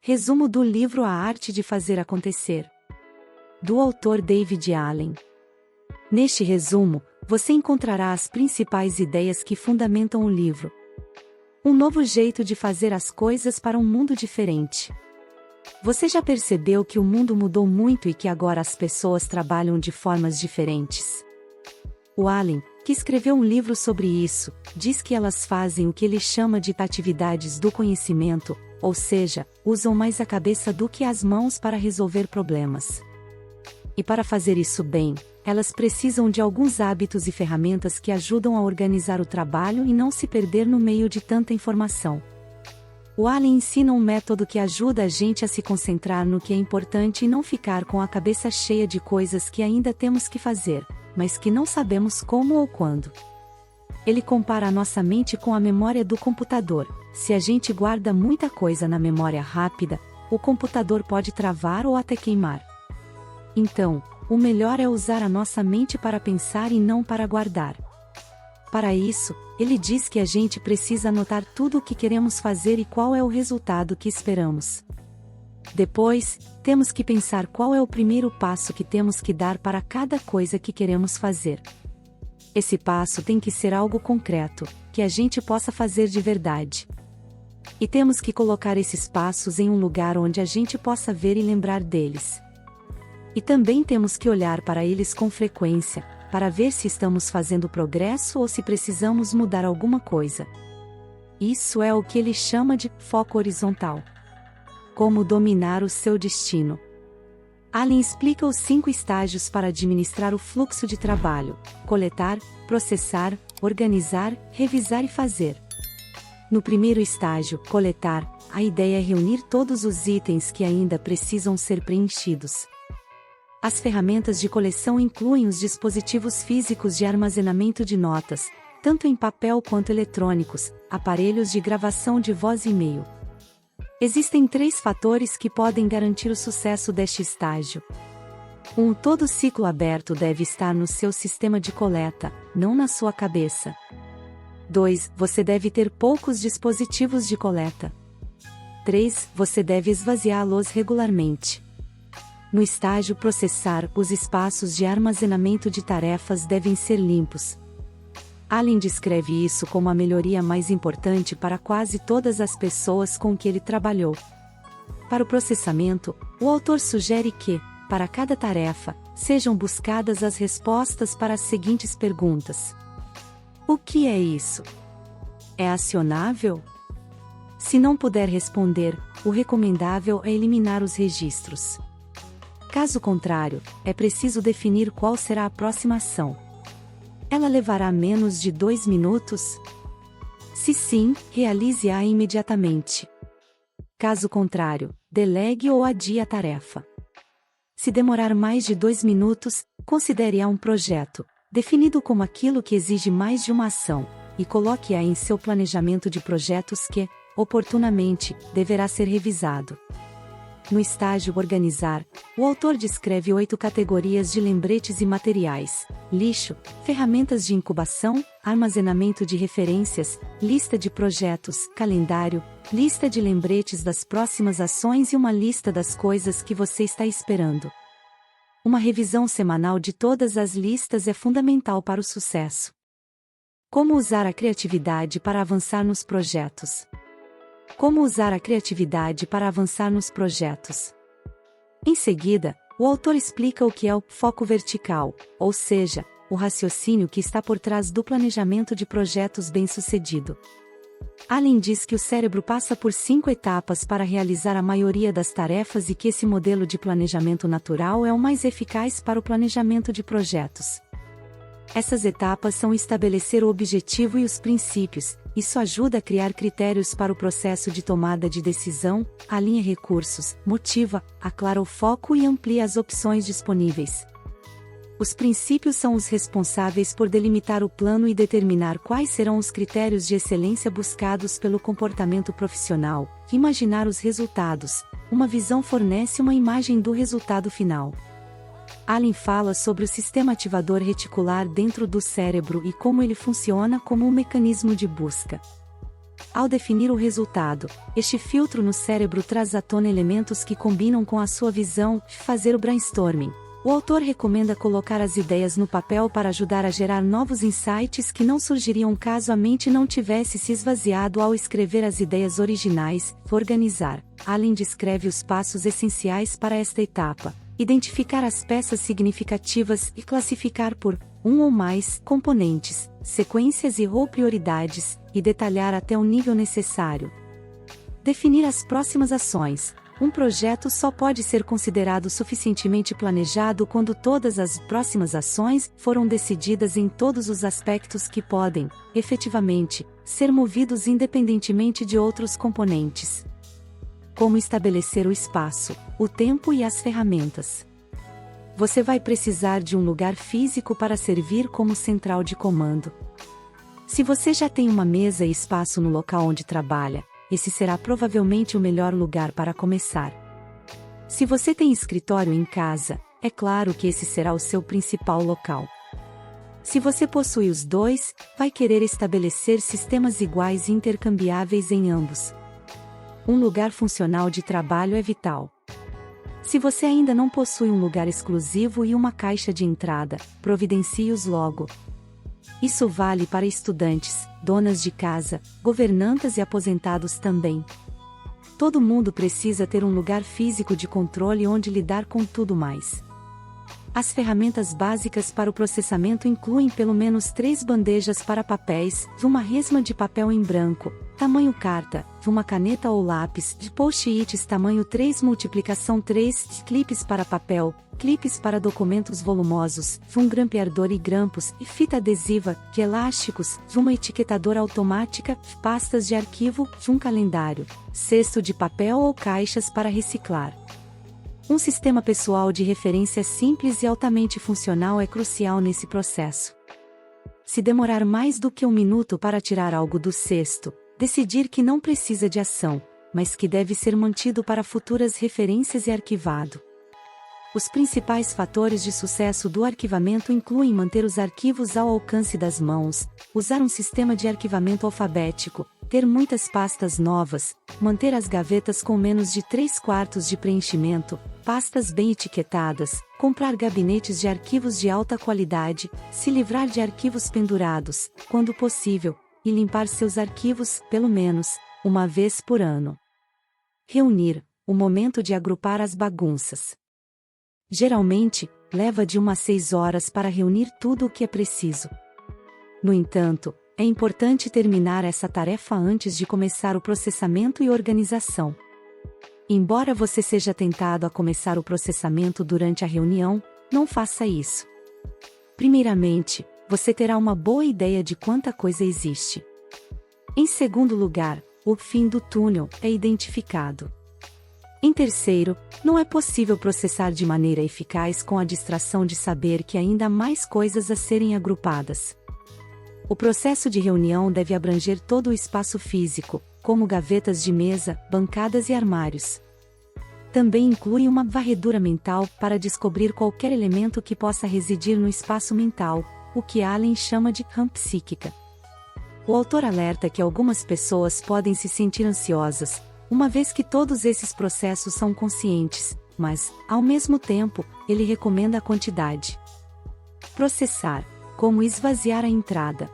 Resumo do livro A Arte de Fazer Acontecer, do autor David Allen. Neste resumo, você encontrará as principais ideias que fundamentam o livro. Um novo jeito de fazer as coisas para um mundo diferente. Você já percebeu que o mundo mudou muito e que agora as pessoas trabalham de formas diferentes? O Allen, que escreveu um livro sobre isso, diz que elas fazem o que ele chama de atividades do conhecimento, ou seja, usam mais a cabeça do que as mãos para resolver problemas. E para fazer isso bem, elas precisam de alguns hábitos e ferramentas que ajudam a organizar o trabalho e não se perder no meio de tanta informação. O Allen ensina um método que ajuda a gente a se concentrar no que é importante e não ficar com a cabeça cheia de coisas que ainda temos que fazer, mas que não sabemos como ou quando. Ele compara a nossa mente com a memória do computador. Se a gente guarda muita coisa na memória rápida, o computador pode travar ou até queimar. Então, o melhor é usar a nossa mente para pensar e não para guardar. Para isso, ele diz que a gente precisa anotar tudo o que queremos fazer e qual é o resultado que esperamos. Depois, temos que pensar qual é o primeiro passo que temos que dar para cada coisa que queremos fazer. Esse passo tem que ser algo concreto, que a gente possa fazer de verdade. E temos que colocar esses passos em um lugar onde a gente possa ver e lembrar deles. E também temos que olhar para eles com frequência, para ver se estamos fazendo progresso ou se precisamos mudar alguma coisa. Isso é o que ele chama de foco horizontal. Como dominar o seu destino. Allen explica os 5 estágios para administrar o fluxo de trabalho: coletar, processar, organizar, revisar e fazer. No primeiro estágio, coletar, a ideia é reunir todos os itens que ainda precisam ser preenchidos. As ferramentas de coleção incluem os dispositivos físicos de armazenamento de notas, tanto em papel quanto eletrônicos, aparelhos de gravação de voz e e-mail. Existem 3 fatores que podem garantir o sucesso deste estágio. 1. Todo ciclo aberto deve estar no seu sistema de coleta, não na sua cabeça. 2. Você deve ter poucos dispositivos de coleta. 3. Você deve esvaziá-los regularmente. No estágio processar, os espaços de armazenamento de tarefas devem ser limpos. Allen descreve isso como a melhoria mais importante para quase todas as pessoas com que ele trabalhou. Para o processamento, o autor sugere que, para cada tarefa, sejam buscadas as respostas para as seguintes perguntas. O que é isso? É acionável? Se não puder responder, o recomendável é eliminar os registros. Caso contrário, é preciso definir qual será a próxima ação. Ela levará menos de 2 minutos? Se sim, realize-a imediatamente. Caso contrário, delegue ou adie a tarefa. Se demorar mais de 2 minutos, considere-a um projeto, definido como aquilo que exige mais de uma ação, e coloque-a em seu planejamento de projetos que, oportunamente, deverá ser revisado. No estágio organizar, o autor descreve 8 categorias de lembretes e materiais: lixo, ferramentas de incubação, armazenamento de referências, lista de projetos, calendário, lista de lembretes das próximas ações e uma lista das coisas que você está esperando. Uma revisão semanal de todas as listas é fundamental para o sucesso. Como usar a criatividade para avançar nos projetos? Como usar a criatividade para avançar nos projetos? Em seguida, o autor explica o que é o foco vertical, ou seja, o raciocínio que está por trás do planejamento de projetos bem-sucedido. Allen diz que o cérebro passa por 5 etapas para realizar a maioria das tarefas e que esse modelo de planejamento natural é o mais eficaz para o planejamento de projetos. Essas etapas são estabelecer o objetivo e os princípios. Isso ajuda a criar critérios para o processo de tomada de decisão, alinha recursos, motiva, aclara o foco e amplia as opções disponíveis. Os princípios são os responsáveis por delimitar o plano e determinar quais serão os critérios de excelência buscados pelo comportamento profissional. Imaginar os resultados. Uma visão fornece uma imagem do resultado final. Allen fala sobre o sistema ativador reticular dentro do cérebro e como ele funciona como um mecanismo de busca. Ao definir o resultado, este filtro no cérebro traz à tona elementos que combinam com a sua visão, fazer o brainstorming. O autor recomenda colocar as ideias no papel para ajudar a gerar novos insights que não surgiriam caso a mente não tivesse se esvaziado ao escrever as ideias originais. Organizar. Allen descreve os passos essenciais para esta etapa: identificar as peças significativas e classificar por um ou mais componentes, sequências ou prioridades, e detalhar até o nível necessário. Definir as próximas ações. Um projeto só pode ser considerado suficientemente planejado quando todas as próximas ações foram decididas em todos os aspectos que podem, efetivamente, ser movidos independentemente de outros componentes. Como estabelecer o espaço, o tempo e as ferramentas. Você vai precisar de um lugar físico para servir como central de comando. Se você já tem uma mesa e espaço no local onde trabalha, esse será provavelmente o melhor lugar para começar. Se você tem escritório em casa, é claro que esse será o seu principal local. Se você possui os dois, vai querer estabelecer sistemas iguais e intercambiáveis em ambos. Um lugar funcional de trabalho é vital. Se você ainda não possui um lugar exclusivo e uma caixa de entrada, providencie-os logo. Isso vale para estudantes, donas de casa, governantas e aposentados também. Todo mundo precisa ter um lugar físico de controle onde lidar com tudo mais. As ferramentas básicas para o processamento incluem pelo menos 3 bandejas para papéis, uma resma de papel em branco, tamanho carta, uma caneta ou lápis, de post-its tamanho 3x3, clipes para papel, clipes para documentos volumosos, um grampeador e grampos, e fita adesiva, de elásticos, uma etiquetadora automática, pastas de arquivo, um calendário, cesto de papel ou caixas para reciclar. Um sistema pessoal de referência simples e altamente funcional é crucial nesse processo. Se demorar mais do que 1 minuto para tirar algo do cesto, decidir que não precisa de ação, mas que deve ser mantido para futuras referências e arquivado. Os principais fatores de sucesso do arquivamento incluem manter os arquivos ao alcance das mãos, usar um sistema de arquivamento alfabético, ter muitas pastas novas, manter as gavetas com menos de 3/4 de preenchimento, pastas bem etiquetadas, comprar gabinetes de arquivos de alta qualidade, se livrar de arquivos pendurados, quando possível, e limpar seus arquivos, pelo menos, uma vez por ano. Reunir, o momento de agrupar as bagunças. Geralmente, leva de 1 a 6 horas para reunir tudo o que é preciso. No entanto, é importante terminar essa tarefa antes de começar o processamento e organização. Embora você seja tentado a começar o processamento durante a reunião, não faça isso. Primeiramente, você terá uma boa ideia de quanta coisa existe. Em segundo lugar, o fim do túnel é identificado. Em terceiro, não é possível processar de maneira eficaz com a distração de saber que ainda há mais coisas a serem agrupadas. O processo de reunião deve abranger todo o espaço físico, como gavetas de mesa, bancadas e armários. Também inclui uma varredura mental para descobrir qualquer elemento que possa residir no espaço mental, o que Allen chama de rampa psíquica. O autor alerta que algumas pessoas podem se sentir ansiosas, uma vez que todos esses processos são conscientes, mas, ao mesmo tempo, ele recomenda a quantidade. Processar. Como esvaziar a entrada.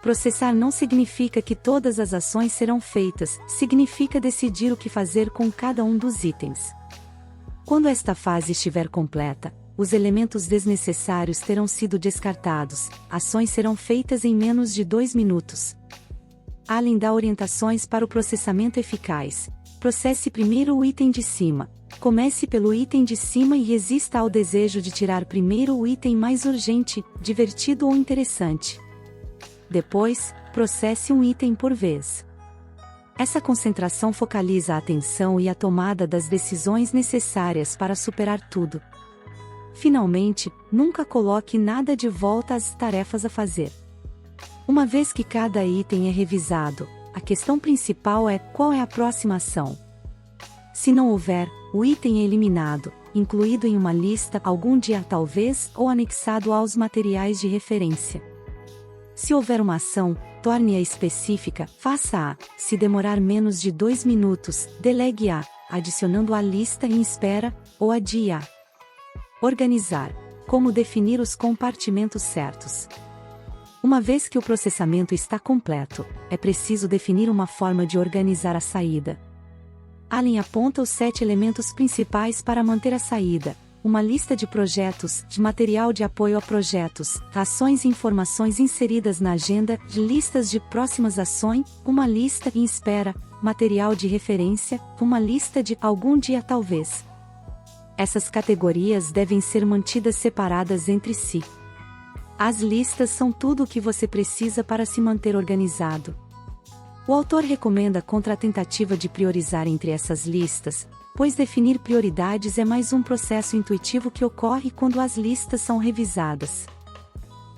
Processar não significa que todas as ações serão feitas, significa decidir o que fazer com cada um dos itens. Quando esta fase estiver completa, os elementos desnecessários terão sido descartados, ações serão feitas em menos de 2 minutos. Além dá orientações para o processamento eficaz. Processe primeiro o item de cima. Comece pelo item de cima e resista ao desejo de tirar primeiro o item mais urgente, divertido ou interessante. Depois, processe um item por vez. Essa concentração focaliza a atenção e a tomada das decisões necessárias para superar tudo. Finalmente, nunca coloque nada de volta às tarefas a fazer. Uma vez que cada item é revisado, a questão principal é qual é a próxima ação. Se não houver, o item é eliminado, incluído em uma lista algum dia talvez ou anexado aos materiais de referência. Se houver uma ação, torne-a específica, faça-a. Se demorar menos de 2 minutos, delegue-a, adicionando à lista em espera, ou adie-a. Organizar. Como definir os compartimentos certos. Uma vez que o processamento está completo, é preciso definir uma forma de organizar a saída. Allen aponta os 7 elementos principais para manter a saída: uma lista de projetos, de material de apoio a projetos, ações e informações inseridas na agenda, de listas de próximas ações, uma lista em espera, material de referência, uma lista de algum dia talvez. Essas categorias devem ser mantidas separadas entre si. As listas são tudo o que você precisa para se manter organizado. O autor recomenda contra a tentativa de priorizar entre essas listas, pois definir prioridades é mais um processo intuitivo que ocorre quando as listas são revisadas.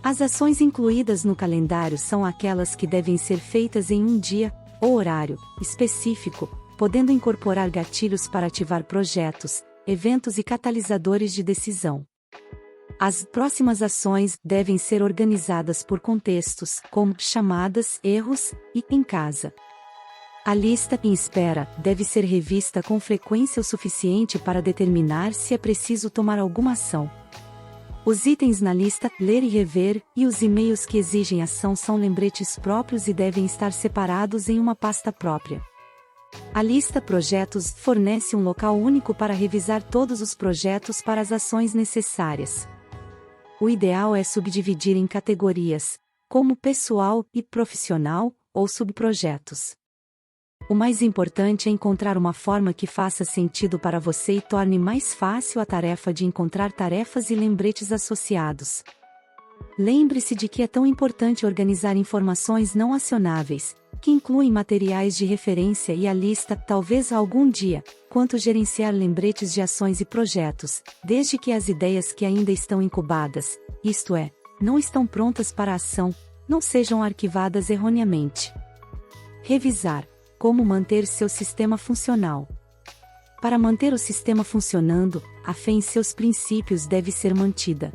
As ações incluídas no calendário são aquelas que devem ser feitas em um dia, ou horário, específico, podendo incorporar gatilhos para ativar projetos, eventos e catalisadores de decisão. As próximas ações devem ser organizadas por contextos, como chamadas, erros e em casa. A lista em espera deve ser revista com frequência o suficiente para determinar se é preciso tomar alguma ação. Os itens na lista ler e rever e os e-mails que exigem ação são lembretes próprios e devem estar separados em uma pasta própria. A lista projetos fornece um local único para revisar todos os projetos para as ações necessárias. O ideal é subdividir em categorias, como pessoal e profissional, ou subprojetos. O mais importante é encontrar uma forma que faça sentido para você e torne mais fácil a tarefa de encontrar tarefas e lembretes associados. Lembre-se de que é tão importante organizar informações não acionáveis, que incluem materiais de referência e a lista, talvez algum dia, quanto gerenciar lembretes de ações e projetos, desde que as ideias que ainda estão incubadas, isto é, não estão prontas para a ação, não sejam arquivadas erroneamente. Revisar. Como manter seu sistema funcional. Para manter o sistema funcionando, a fé em seus princípios deve ser mantida.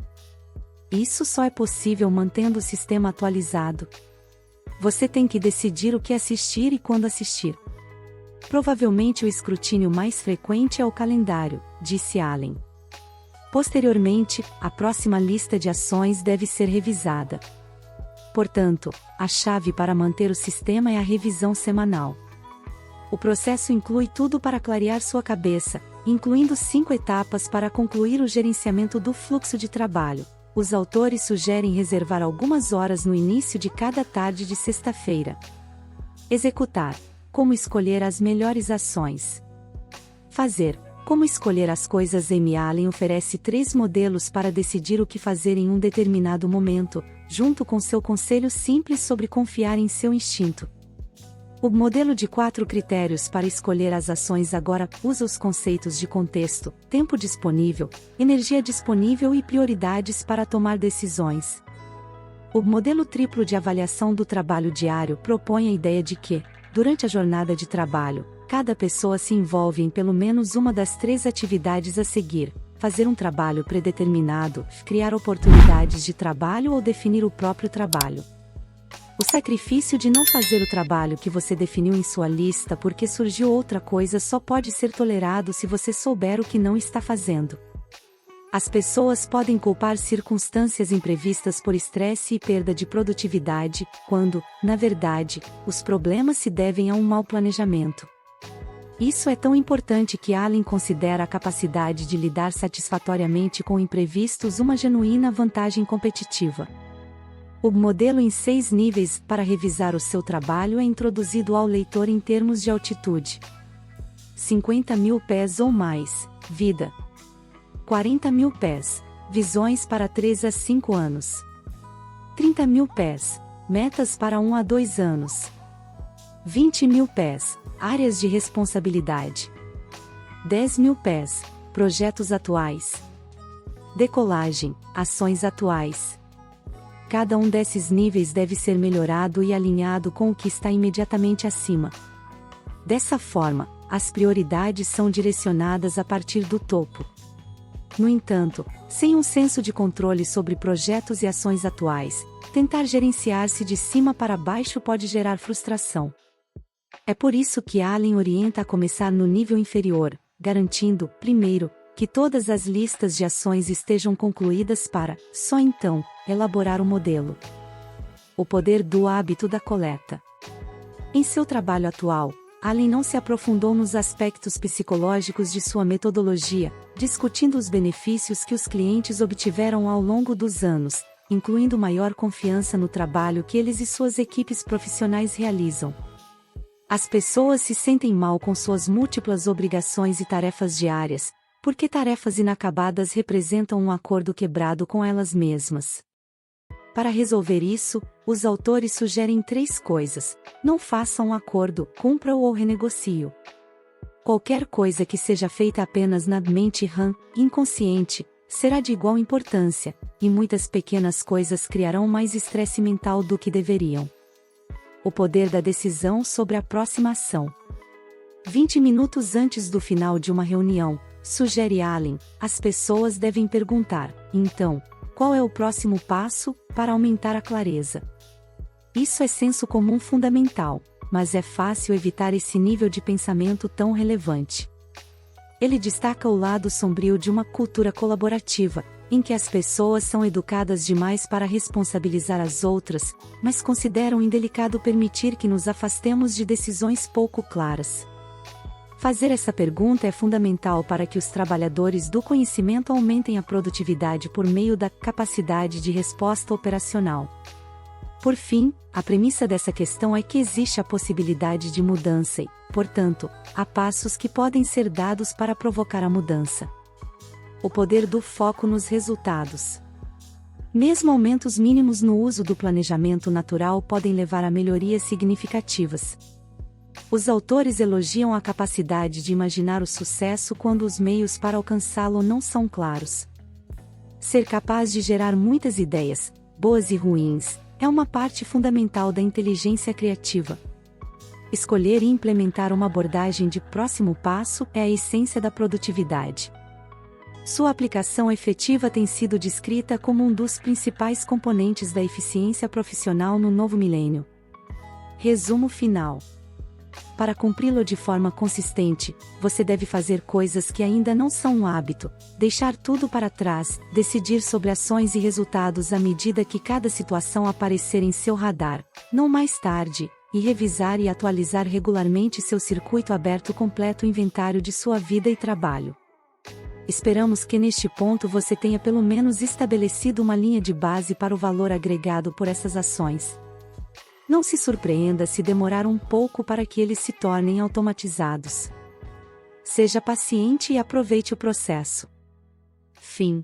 Isso só é possível mantendo o sistema atualizado. Você tem que decidir o que assistir e quando assistir. Provavelmente o escrutínio mais frequente é o calendário, disse Allen. Posteriormente, a próxima lista de ações deve ser revisada. Portanto, a chave para manter o sistema é a revisão semanal. O processo inclui tudo para clarear sua cabeça, incluindo 5 etapas para concluir o gerenciamento do fluxo de trabalho. Os autores sugerem reservar algumas horas no início de cada tarde de sexta-feira. Executar. Como escolher as melhores ações. Fazer. Como escolher as coisas. Amy Allen oferece 3 modelos para decidir o que fazer em um determinado momento, junto com seu conselho simples sobre confiar em seu instinto. O modelo de 4 critérios para escolher as ações agora usa os conceitos de contexto, tempo disponível, energia disponível e prioridades para tomar decisões. O modelo triplo de avaliação do trabalho diário propõe a ideia de que, durante a jornada de trabalho, cada pessoa se envolve em pelo menos uma das 3 atividades a seguir: fazer um trabalho predeterminado, criar oportunidades de trabalho ou definir o próprio trabalho. O sacrifício de não fazer o trabalho que você definiu em sua lista porque surgiu outra coisa só pode ser tolerado se você souber o que não está fazendo. As pessoas podem culpar circunstâncias imprevistas por estresse e perda de produtividade, quando, na verdade, os problemas se devem a um mau planejamento. Isso é tão importante que Allen considera a capacidade de lidar satisfatoriamente com imprevistos uma genuína vantagem competitiva. O modelo em 6 níveis para revisar o seu trabalho é introduzido ao leitor em termos de altitude. 50.000 pés ou mais, vida. 40.000 pés, visões para 3 a 5 anos. 30.000 pés, metas para 1 a 2 anos. 20.000 pés, áreas de responsabilidade. 10.000 pés, projetos atuais. Decolagem, ações atuais. Cada um desses níveis deve ser melhorado e alinhado com o que está imediatamente acima. Dessa forma, as prioridades são direcionadas a partir do topo. No entanto, sem um senso de controle sobre projetos e ações atuais, Tentar gerenciar-se de cima para baixo pode gerar frustração. É por isso que Allen orienta a começar no nível inferior, garantindo, primeiro, que todas as listas de ações estejam concluídas para, só então, elaborar o modelo. O poder do hábito da coleta. Em seu trabalho atual, Allen não se aprofundou nos aspectos psicológicos de sua metodologia, discutindo os benefícios que os clientes obtiveram ao longo dos anos, incluindo maior confiança no trabalho que eles e suas equipes profissionais realizam. As pessoas se sentem mal com suas múltiplas obrigações e tarefas diárias, porque tarefas inacabadas representam um acordo quebrado com elas mesmas. Para resolver isso, os autores sugerem 3 coisas: não faça um acordo, cumpra-o ou renegocie-o. Qualquer coisa que seja feita apenas na mente rã, inconsciente, será de igual importância, e muitas pequenas coisas criarão mais estresse mental do que deveriam. O poder da decisão sobre a próxima ação. 20 minutos antes do final de uma reunião, sugere Allen, as pessoas devem perguntar: então, qual é o próximo passo, para aumentar a clareza? Isso é senso comum fundamental, mas é fácil evitar esse nível de pensamento tão relevante. Ele destaca o lado sombrio de uma cultura colaborativa, em que as pessoas são educadas demais para responsabilizar as outras, mas consideram indelicado permitir que nos afastemos de decisões pouco claras. Fazer essa pergunta é fundamental para que os trabalhadores do conhecimento aumentem a produtividade por meio da capacidade de resposta operacional. Por fim, a premissa dessa questão é que existe a possibilidade de mudança e, portanto, há passos que podem ser dados para provocar a mudança. O poder do foco nos resultados. Mesmo aumentos mínimos no uso do planejamento natural podem levar a melhorias significativas. Os autores elogiam a capacidade de imaginar o sucesso quando os meios para alcançá-lo não são claros. Ser capaz de gerar muitas ideias, boas e ruins, é uma parte fundamental da inteligência criativa. Escolher e implementar uma abordagem de próximo passo é a essência da produtividade. Sua aplicação efetiva tem sido descrita como um dos principais componentes da eficiência profissional no novo milênio. Resumo final. Para cumpri-lo de forma consistente, você deve fazer coisas que ainda não são um hábito, deixar tudo para trás, decidir sobre ações e resultados à medida que cada situação aparecer em seu radar, não mais tarde, e revisar e atualizar regularmente seu circuito aberto completo inventário de sua vida e trabalho. Esperamos que neste ponto você tenha pelo menos estabelecido uma linha de base para o valor agregado por essas ações. Não se surpreenda se demorar um pouco para que eles se tornem automatizados. Seja paciente e aproveite o processo. Fim.